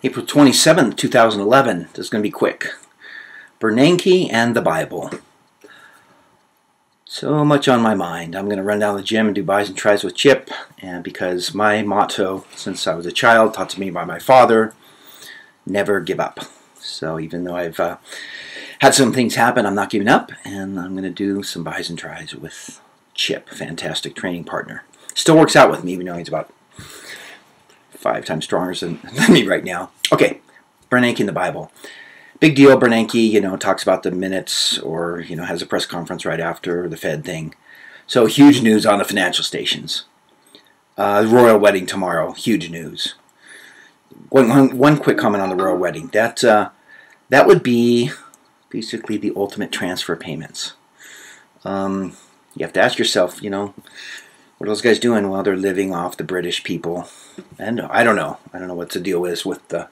April 27th, 2011. This is going to be quick. Bernanke and the Bible. So much on my mind. I'm going to run down the gym and do buys and tries with Chip, and because my motto since I was a child, taught to me by my father, never give up. So even though I've had some things happen, I'm not giving up, and I'm going to do some buys and tries with Chip, fantastic training partner. Still works out with me, even though he's about 5 times stronger than me right now. Okay, Bernanke in the Bible. Big deal. Bernanke, talks about the minutes, or, has a press conference right after the Fed thing. So huge news on the financial stations. Royal wedding tomorrow. Huge news. One quick comment on the royal wedding. That would be basically the ultimate transfer payments. You have to ask yourself, what are those guys doing? Well, they're living off the British people. And I don't know. I don't know what the deal is with the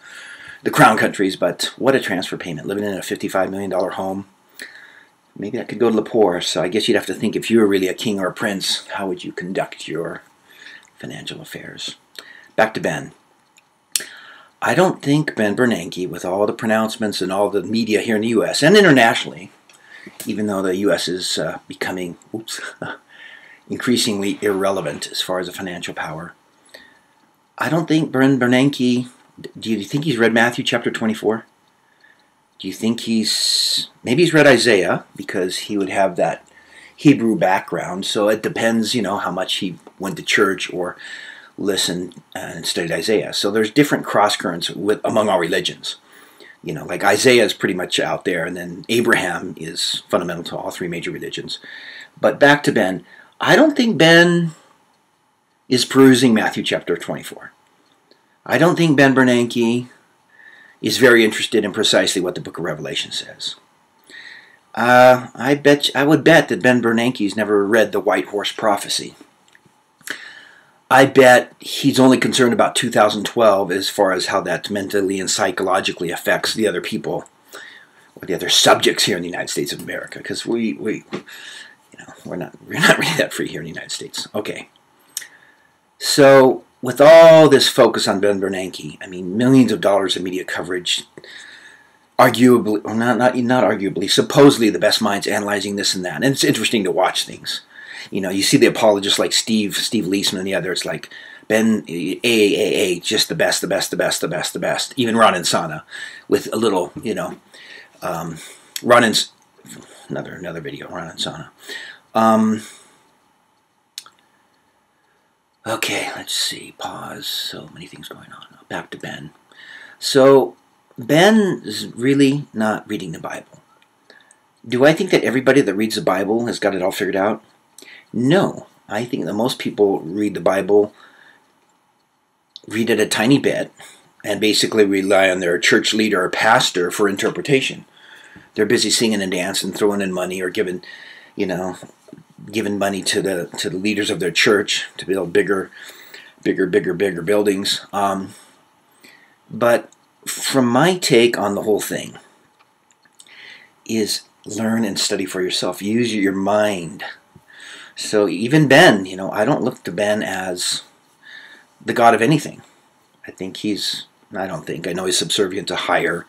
crown countries, but what a transfer payment. Living in a $55 million home. Maybe that could go to the poor. So I guess you'd have to think, if you were really a king or a prince, how would you conduct your financial affairs? Back to Ben. I don't think Ben Bernanke, with all the pronouncements and all the media here in the U.S. and internationally, even though the U.S. is becoming increasingly irrelevant as far as a financial power, I don't think Ben Bernanke... Do you think he's read Matthew chapter 24? Do you think maybe he's read Isaiah, because he would have that Hebrew background, so it depends, how much he went to church or listened and studied Isaiah. So there's different cross currents among all religions. Like Isaiah is pretty much out there, and then Abraham is fundamental to all 3 major religions. But back to Ben. I don't think Ben is perusing Matthew chapter 24. I don't think Ben Bernanke is very interested in precisely what the book of Revelation says. I would bet that Ben Bernanke's never read the White Horse Prophecy. I bet he's only concerned about 2012 as far as how that mentally and psychologically affects the other people, or the other subjects here in the United States of America, because we're not really that free here in the United States. Okay. So, with all this focus on Ben Bernanke, millions of dollars of media coverage, arguably, or not arguably, supposedly the best minds analyzing this and that. And it's interesting to watch things. You see the apologists like Steve Leisman and the other. It's like, Ben, just the best, the best, the best, the best, the best. Even Ron Insana with a little, another video, Ron Insana. Okay, let's see. Pause. So many things going on. Back to Ben. So, Ben is really not reading the Bible. Do I think that everybody that reads the Bible has got it all figured out? No. I think that most people read the Bible, read it a tiny bit, and basically rely on their church leader or pastor for interpretation. They're busy singing and dancing, throwing in money, or giving money to the leaders of their church to build bigger buildings. But from my take on the whole thing is learn and study for yourself. Use your mind. So even Ben, I don't look to Ben as the God of anything. I know he's subservient to higher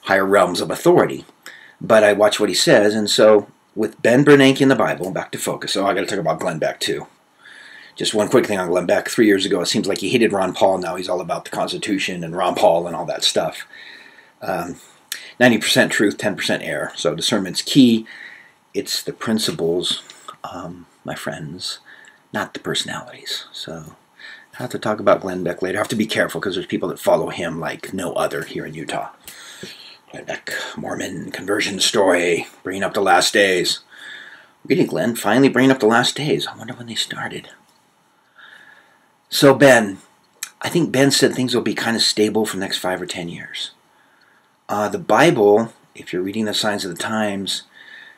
realms of authority. But I watch what he says, and so with Ben Bernanke in the Bible, back to focus. Oh, I got to talk about Glenn Beck too. Just one quick thing on Glenn Beck. 3 years ago, it seems like he hated Ron Paul. Now he's all about the Constitution and Ron Paul and all that stuff. 90% truth, 10% error. So discernment's key. It's the principles, my friends, not the personalities. So I have to talk about Glenn Beck later. I have to be careful because there's people that follow him like no other here in Utah. Glenn Beck, Mormon conversion story, bringing up the last days. Reading Glenn, finally bringing up the last days. I wonder when they started. So Ben, I think Ben said things will be kind of stable for the next 5 or 10 years. The Bible, if you're reading the signs of the times,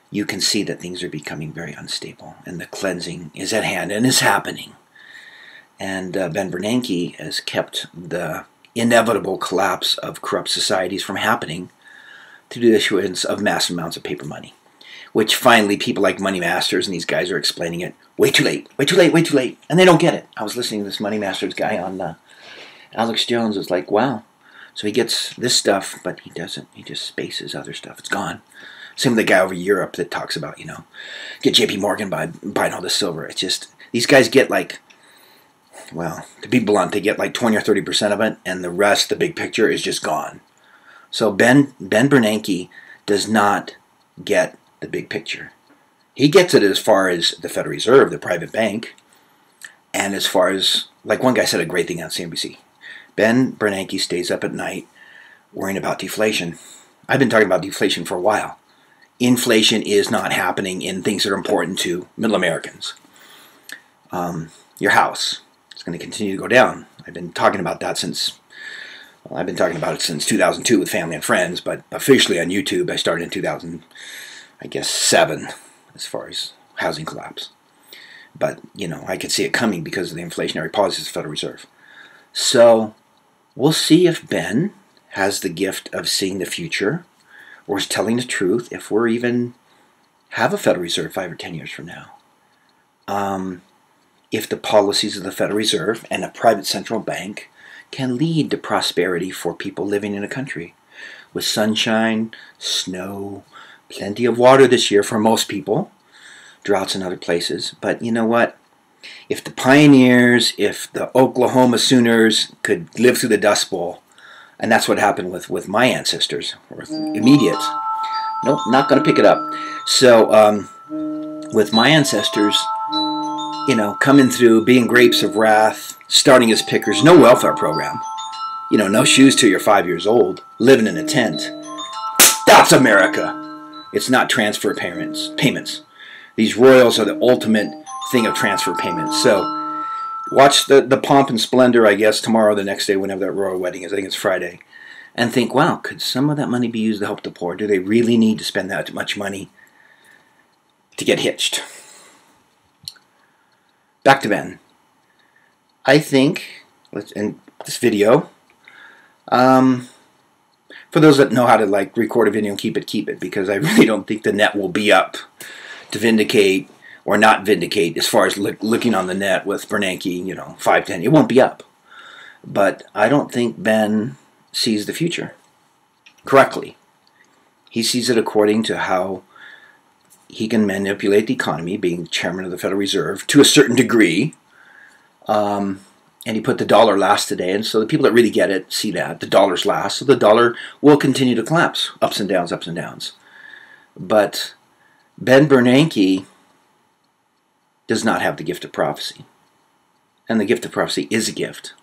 you can see that things are becoming very unstable, and the cleansing is at hand and is happening. And Ben Bernanke has kept the inevitable collapse of corrupt societies from happening through the issuance of massive amounts of paper money, which finally people like Money Masters and these guys are explaining it way too late, way too late, way too late, and they don't get it. I was listening to this Money Masters guy on Alex Jones. It's like, wow, So he gets this stuff, but he doesn't. He just spaces other stuff. It's gone. Same with the guy over Europe that talks about, get JP Morgan by buying all the silver. It's just, these guys get like, well, to be blunt, they get like 20 or 30% of it, and the rest, the big picture, is just gone. So Ben Bernanke does not get the big picture. He gets it as far as the Federal Reserve, the private bank, and as far as, like one guy said a great thing on CNBC, Ben Bernanke stays up at night worrying about deflation. I've been talking about deflation for a while. Inflation is not happening in things that are important to middle Americans. Your house is going to continue to go down. I've been talking about that since, well, I've been talking about it since 2002 with family and friends, but officially on YouTube I started in 2007 as far as housing collapse. But, I could see it coming because of the inflationary policies of the Federal Reserve. So, we'll see if Ben has the gift of seeing the future or is telling the truth if we're even have a Federal Reserve 5 or 10 years from now. If the policies of the Federal Reserve and a private central bank can lead to prosperity for people living in a country with sunshine, snow, plenty of water this year for most people, droughts in other places. But you know what? If the pioneers, if the Oklahoma Sooners could live through the Dust Bowl, and that's what happened with my ancestors, or immediate. Nope, not going to pick it up. So, with my ancestors, coming through, being grapes of wrath, starting as pickers, no welfare program, no shoes till you're 5 years old, living in a tent. That's America. It's not transfer payments. These royals are the ultimate thing of transfer payments. So, watch the pomp and splendor, I guess, tomorrow or the next day, whenever that royal wedding is. I think it's Friday. And think, wow, could some of that money be used to help the poor? Do they really need to spend that much money to get hitched? Back to Ben. I think, in this video, for those that know how to record a video and keep it, because I really don't think the net will be up to vindicate or not vindicate as far as looking on the net with Bernanke, 5, 10. It won't be up. But I don't think Ben sees the future correctly. He sees it according to how he can manipulate the economy, being chairman of the Federal Reserve, to a certain degree. And he put the dollar last today, and so the people that really get it see that. The dollar's last, so the dollar will continue to collapse. Ups and downs, ups and downs. But Ben Bernanke does not have the gift of prophecy. And the gift of prophecy is a gift.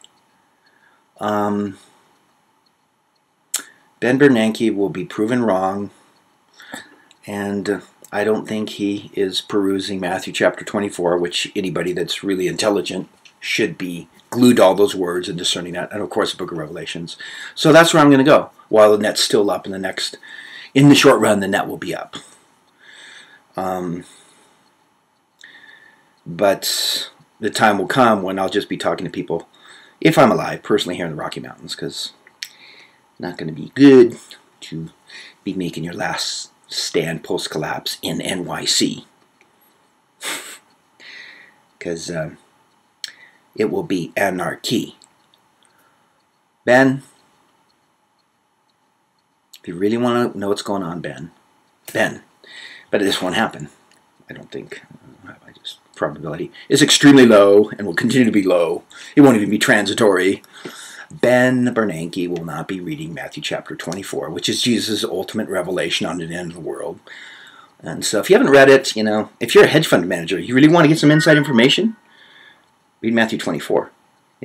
Ben Bernanke will be proven wrong, and I don't think he is perusing Matthew chapter 24, which anybody that's really intelligent should be glued to all those words and discerning that, and of course the book of Revelations. So that's where I'm going to go, while the net's still up, in the short run the net will be up. But the time will come when I'll just be talking to people, if I'm alive, personally here in the Rocky Mountains, because not going to be good to be making your last stand post-collapse in NYC. Because it will be anarchy. Ben, if you really want to know what's going on, Ben, but this won't happen. I don't think. Probability is extremely low and will continue to be low. It won't even be transitory. Ben Bernanke will not be reading Matthew chapter 24, which is Jesus' ultimate revelation on the end of the world. And so if you haven't read it, if you're a hedge fund manager, you really want to get some inside information, read Matthew 24.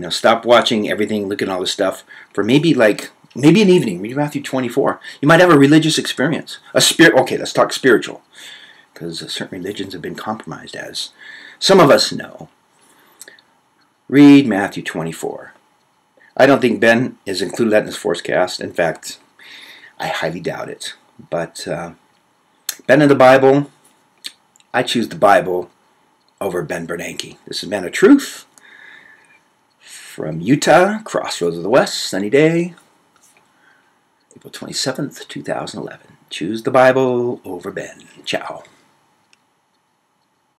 Stop watching everything, look at all this stuff for maybe an evening. Read Matthew 24. You might have a religious experience. Okay, let's talk spiritual, because certain religions have been compromised, as some of us know. Read Matthew 24. I don't think Ben has included that in his forecast. In fact, I highly doubt it. But Ben in the Bible, I choose the Bible over Ben Bernanke. This is Man of Truth from Utah, Crossroads of the West, sunny day, April 27th, 2011. Choose the Bible over Ben. Ciao.